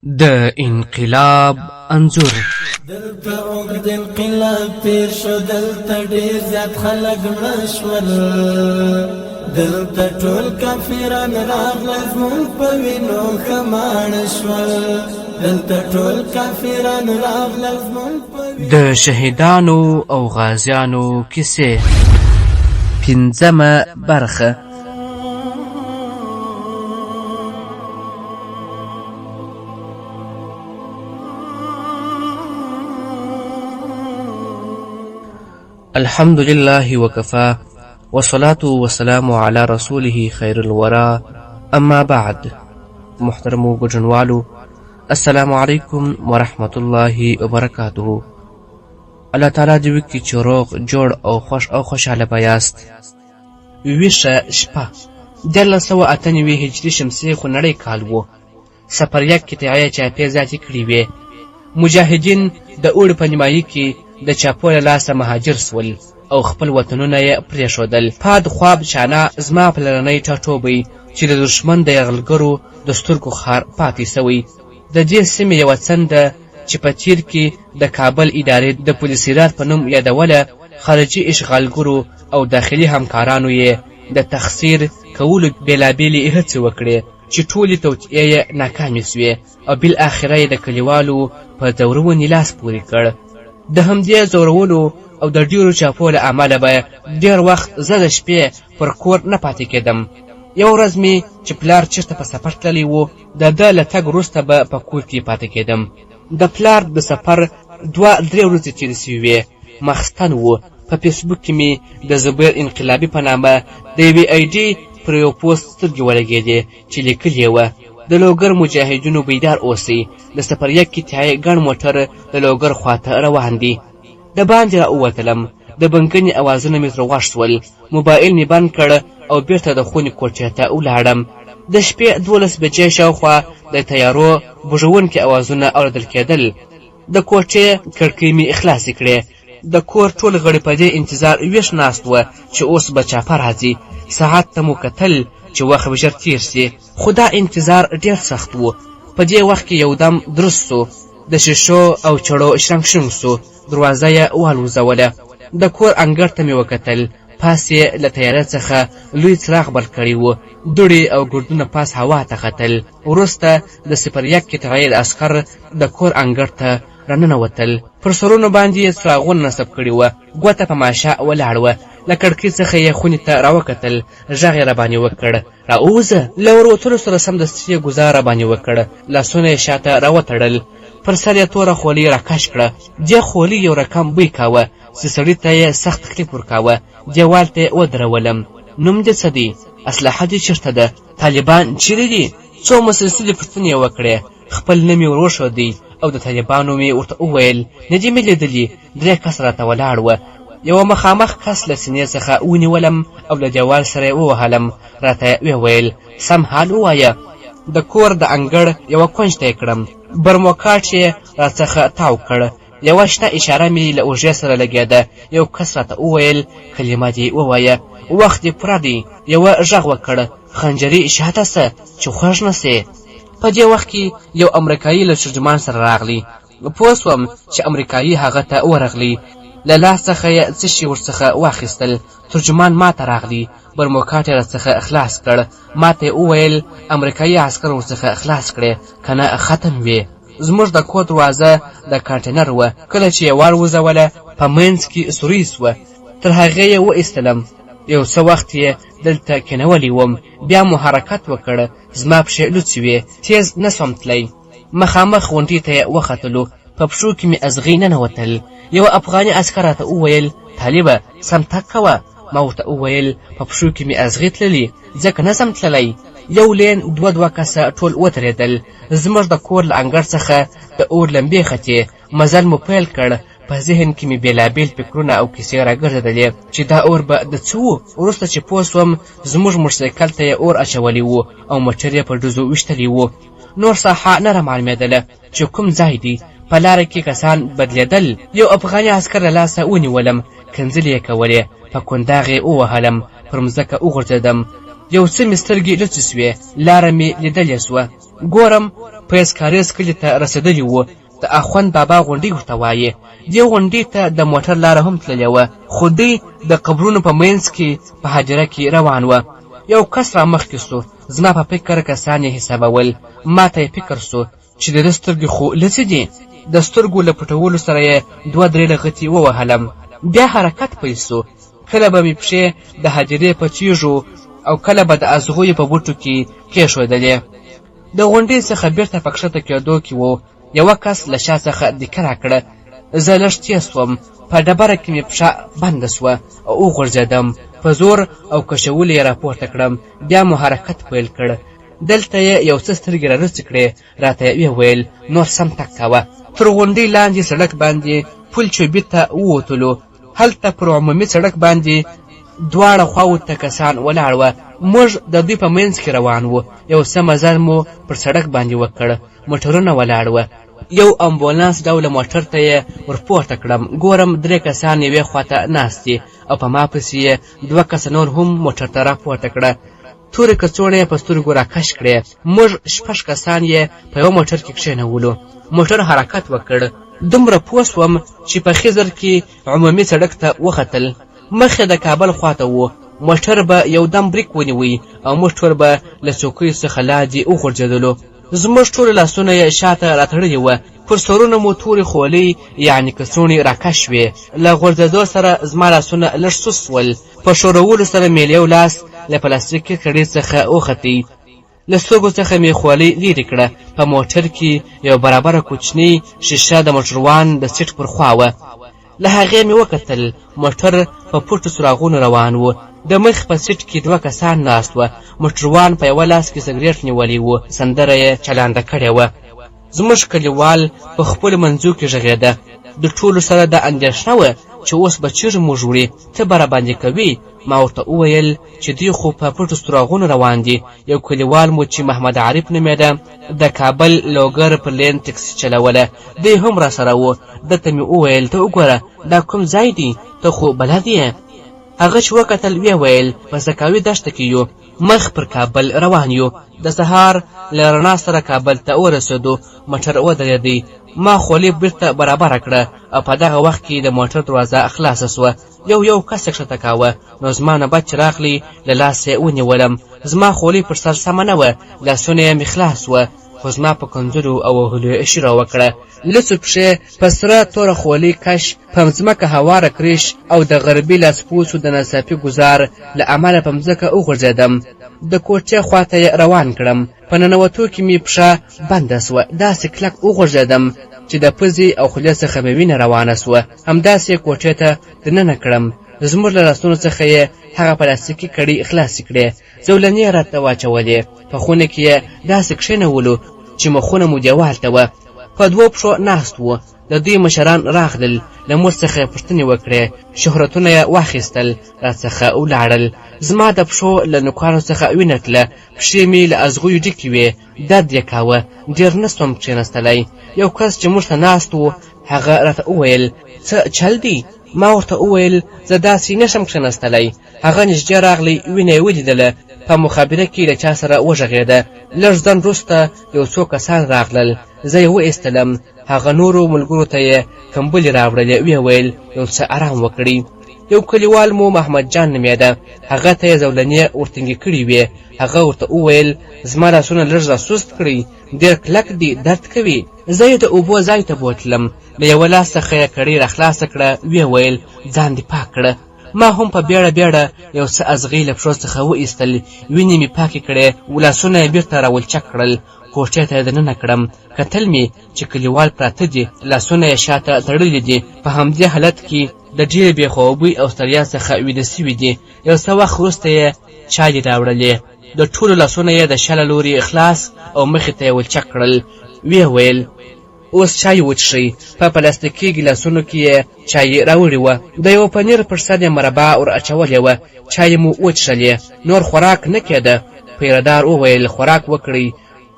د انقلاب انځور. دلته اوږد انقلاب تیر شو، دلته ډېر زیات خلک مړه شول، دلته ټول کافران راغلل زموږ په وینو ښه ماړه شول، دلته ټول کافران راغلل زموږ په وینو. د شهیدانو او غازیانو کیسې، پنځمه برخه. الحمد لله وكفى والصلاة والسلام على رسوله خير الورى، اما بعد. محترمو ګډونوالو، السلام علیکم ورحمت الله وبرکاته. الله تعالی دې وکړي چې روغ جوړ او خوش او خوشحاله بیاست. ویښه شپه 1998 هجري شمسي خونړی کال و. سفریک قطعه چاپې ذاتي کړې وې. مجاهدین د اوړي په نیمایي کې د چاپو له لاسه مهاجر سول او خپل وطنونه یې پرېښودل. پاد خواب شانه زما پلرنی ټاټوبی چې د دښمن د یرغلګرو د سترګو خار پاتې سوی. د دې سیمې یوه څنډه چې په تیر کې د کابل ادارې د پولیسیرات په نوم یادوله، خارجي اشغالګرو او داخلي همکارانو یې د تخسیر کولو بېلابېلې هڅې وکړې چې ټولې توطیې یې ناکامې سوې او بالاخره یې د کلیوالو په ځورونې لاس پورې کړ. د همدې ځورولو او د ډېرو چاپو له امله به ډېر وخت زه د شپې پر کور نه پاتې کېدم. یو ورځ مې چې پلار چېرته په سفر تللی و، د ده له تګ وروسته به په کور کې پاتې کېدم. د پلار د سفر 2-3 ورځې تېرې سوې وې. ماخستن و. په فیسبوک کې مې د زبیر انقلابي په نامه د یوې ID پر یو پوسټ سترګې ولګېدې چې لیکلې وه: د لوګر مجاهدینو بیدار اوسئ، د سفریک قطعې ګڼ موټر د لوګر خواته روان دي. د باندې را ووتلم. د بنګنې اوازونه مې تر غوږ شول. موبایل مې بند کړ او بیرته د خونې کوټې ته ولاړم. د شپې 12 بجې شاوخوا د تیارو بوژونکي اوازونه اورېدل کېدل. د کوټې کړکۍ مې خلاصې کړې. د کور ټول غړي په دې انتظار ویښ ناست وه چې اوس به چاپه راځي. ساعت ته مو کتل چې وخت به ژر تېر سي، خو دا انتظار ډېر سخت و. په دې وخت کې یودم درست سو. د شیشو او چړو شرنګ شرنګ سو. دروازه یې والوزوله. د کور انګړ ته مې وکتل. پاس یې له تیاره څخه لوی څراغ بل کړی و. دوړې او ګردونه پاس هوا ته ختل. وروسته د سفریک قطعې د عسکر د کور انګړ ته راننوتل. پر سرونو باندې یې څراغونه نصب کړي وه. ګوته په ماشه ولاړ وه. له کړکۍ څخه یې خونې ته راوکتل. غږ یې راباندې وکړ: راووځه. له وروتلو سره سمدستي یې ګوزار راباندې وکړ. لاسونه یې شاته راوتړل. پر سر یې توره خولۍ راکش کړه. دې خولۍ یو رقم بوی کاوه چې سړي ته یې سخت تکلیف ورکاوه. دیوال ته یې ودرولم. نوم دې څه دی؟ اسلحه دې چېرته ده؟ طالبان چیرې دي؟ څو مسلسلې پوښتنې یې وکړې. خپل نوم یې ور وښودی او د طالبانو مې ورته وویل: نه دې مې لیدلي. 3 کس راته ولاړ وه. یوه مخامخ کس له سینې څخه ونیولم او له دیوال سره یې ووهلم. راته یې وویل: سم حال ووایه. د کور د انګړ یوه کونج ته یې کړم. برموکاټ یې راڅخه تاو کړ. یوه شنه اشاره مې له اوږې سره لګېده. یو کس راته وویل: کلمه دې ووایه، وخت دې پوره دی. یوه غږ وکړ: خنجري شاته سه چې خوږ نه سې. په دې وخت کې یو امریکایي له ترجمان سره راغلی. پوه سوم چې امریکایي هغه ته ورغلی. له لاس څخه یې څه شي ورڅخه واخیستل. ترجمان ما ته راغلی. برموکاټ یې راڅخه خلاص کړ. ما ته یې وویل: امریکایي عسکر ورڅخه خلاص کړې، که نه ختم وې. زموږ د کور دروازه د کانټینر وه. کله چې یې والوځوله په منځ کې سوري سوه. تر هغې یې وایستلم. یو څه وخت یې دلته کېنولی وم. بیا مو حرکت وکړ. زما پښې لوڅې وې. تیز نه سوم تلی. مخامخ غونډۍ ته یې وختلو. په پښو کې مې ازغۍ ننوتل. یو افغاني عسکر راته وویل: طالبه سم تګ کوه. ما ورته وویل: په پښو کې مې ازغۍ تللي، ځکه نه سم تللی. یو لین 2 کسه ټول ودرېدل. زموږ د کور له انګړ څخه د اور لمبې ختې. مزل مو پیل کړ. په ذهن کې مې بېلابېل فکرونه او کیسې راګرځېدلې چې دا اور به د څه و. وروسته چې پوه سوم زموږ موټرسایکل ته یې اور اچولی و او موټر یې په ډزو ویشتلی و. نور ساحه نه رامعلومېدله چې کوم ځای دی. په لاره کې کسان بدلېدل. یو افغاني عسکر له لاسه ونیولم. کنځلې یې کولې. په کنداغ یې ووهلم. پر مځکه وغورځېدم. یو څه مې سترګې لوڅې سوې. لاره مې لیدلې سوه. ګورم فیض کاریز کلي ته رسېدلي وو. د اخوند بابا غونډۍ ورته وایي. دې غونډۍ ته د موټر لاره هم تللې وه، خو دوی د قبرونو په منځ کې په حجره کې روان وه. یو کس را مخکې سو، زما په فکر کسان یې حسابول. ما ته یې فکر سو چې د ده سترګې خو لڅې دي. د سترګو له پټولو سره یې 2-3 لغتې ووهلم. بیا حرکت پیل سو. کله به مې پښې د حجرې په تیږو او کله به د ازغویو په بوټو کې کېښودلې. د غونډۍ څخه بیرته په کښته کېدو کې و. یوه کس له شا څخه دیکه راکړه. زه لږ تېز سوم. په ډبره کې مې پښه بنده سوه او وغورځېدم. په زور او کشولو یې راپورته کړم. بیا مو حرکت پیل کړ. دلته یې یو څه سترګې رارڅې کړې. راته یې وویل نور سم تګ کوه. تر غونډۍ لاندې سړک باندې پل چوبي ته ووتلو. هلته پر عمومي سړک باندې دواړه خواو ته کسان ولاړ وه. موږ د دوی په منځ کې روان وو. یو څه مزل مو پر سړک باندې وکړ. موټرونه ولاړ وه. یو امبولانس ډوله موټر ته یې ورپورته کړم. ګورم 3 کسان یوې خواته ناست دي او په ما پسې یې 2 کسه نور هم موټر ته راپورته کړه. تورې کڅوړه یې په سترګو راکش کړې. موږ 6 کسان یې په یو موټر کې کښېنولو. موټر حرکت وکړ. دومره پوه سوم چې په خزر کې عمومي سړک ته وختل. مخې د کابل خواته و. موټر به یو دم بریک ونیوي او موږ ټول به له څوکیو څخه لاندې وغورځېدلو. زموږ ټول لاسونه یې شاته راتړلي وه. پر سرونو مو تورې خولۍ یعنې کڅوړې راکش وې. له غورځېدو سره زما لاسونه لږ سوس سول. په ښورولو سره مې یو لاس له پلاستیکي کړۍ څخه وختي. له سترګو څخه مې خولۍ لرې کړه. په موټر کې یو برابره کوچنۍ شیشه د موټروان د سیټ پر خوا وه. له هغې مې وکتل. موټر په پټو څراغونو روان و. د مخ په سیټ کې 2 کسان ناست وه. موټروان په یوه لاس کې سګرېټ نیولی و. سندره یې چلانده کړې وه. زموږ کلیوال په خپلو منځو کې غږېده. د ټولو سره د اندېښنه وه چې اوس به چیرې موږ وړي، څه به راباندې کوي. ما ورته وویل چې دوی خو په پټو څراغونو روان دي. یو کلیوال مو چې محمد عارف نومېده د کابل لوګر پر لین ټکسي چلوله. دی هم را سره و. دته مې وویل ته وګوره دا کوم ځای دی، ته خو بلد یې. هغه چې وکتل ویې ویل په زکاوي دښته کې یو، مخ پر کابل روان یو. د سهار له رڼا سره کابل ته ورسېدو. موټر ودرېدی. ما خولۍ بیرته برابره کړه او په دغه وخت کې د موټر دروازه خلاصه سوه. یو کس یې ښکته کاوه. نو زما نوبت چې راغلی له لاسه یې ونیولم. زما خولۍ پر سر سمه نه وه. لاسونه یې مې خلاص وه. خو زما په کنځلو او وهلو یې اشاره وکړه. لڅو پښې په سره توره خولۍ کش په مځکه هواره کریش او د غربي لاسپوڅو د ناڅاپي ګزار له امله په مځکه وغورځېدم. د کوټې خواته یې روان کړم. په ننوتو کې مې پښه بنده سوه. داسې کلک وغورځېدم چې د پزې او خولې څخه مې وینه روانه سوه. همداسې کوټې ته دننه کړم. زموږ له لاسونو څخه یې هغه پلاستیکي کړۍ خلاصې کړې. زولنې یې راته واچولې. په خونه کې یې داسې کښېنولو چې مخونه مو دیوال ته وه. په 2 پښو ناست و. د دوی مشران راغلل. له موږ څخه یې پوښتنې وکړې. شهرتونه یې واخیستل. راڅخه ولاړل. زما د پښو له نوکانو څخه وینه تله. پښې مې له ازغیو ډکې وې. درد یې کاوه. ډېر نه سوم کښېنستلی. یو کس چې موږ ته ناست و هغه راته وویل څه چل دی؟ ما ورته وویل زه داسې نشم کښېنستلی. هغه نږدې راغلی. وینه یې ولیدله. په مخابره کې له چا سره وغږېده. لږ ځنډ وروسته یو څو کسان راغلل. زه یې وایستلم. هغه نورو ملګرو ته یې کمبلې راوړلې. ویې ویل یو څه آرام وکړي. یو کلیوال مو محمد جان نومېده. هغه ته یې زولنې ورټینګې کړې وې. هغه ورته وویل زما لاسونه لږ راسست کړئ، ډېر کلک دي، درد کوي. زه یې د اوبو ځای ته بوتلم. له یوه لاس څخه یې کړۍ راخلاصه کړه. ویې ویل ځان دې پاک کړه. ما هم په بیړه یو څه ازغۍ له پښو څخه وایستل. وینې مې پاکې کړې. لاسونه یې بیرته راولچک کړل. کوټې ته یې دننه کړم. کتل مې چې کلیوال پراته دي. لاسونه یې شاته تړلي دي. په همدې حالت کې د ډېرې بېخوابۍ او ستړیا څخه ویده سوي دي. یو څه وخت وروسته یې چایې راوړلې. د ټولو لاسونه یې د شاله لوري خلاص او مخې ته یې ولچک کړل. ویې ویل اوس چای وڅښئ. په پلاستیکي ګیلاسونو کې یې چای راوړې وه. د یو پنیر پر سر یې مربا ور اچولې وه. چای مو وڅښلې. نور خوراک نه کېده. پیردار وویل خوراک وکړئ،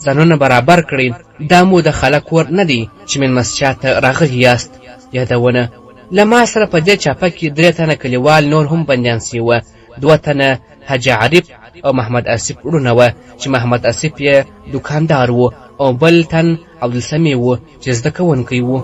ځانونه برابر کړئ. دا مو د خلک کور نه دی چې مېلمستیا ته راغلي یاست. یادونه له ما سره په دې چاپه کې 3 تنه کلیوال نور هم بندیان سوي وه. 2 تنه حاجي عارف او محمد آصف وروڼه وه چې محمد آصف یې دوکاندار و او بل تن عبدالسمیع و چې زده کوونکی و.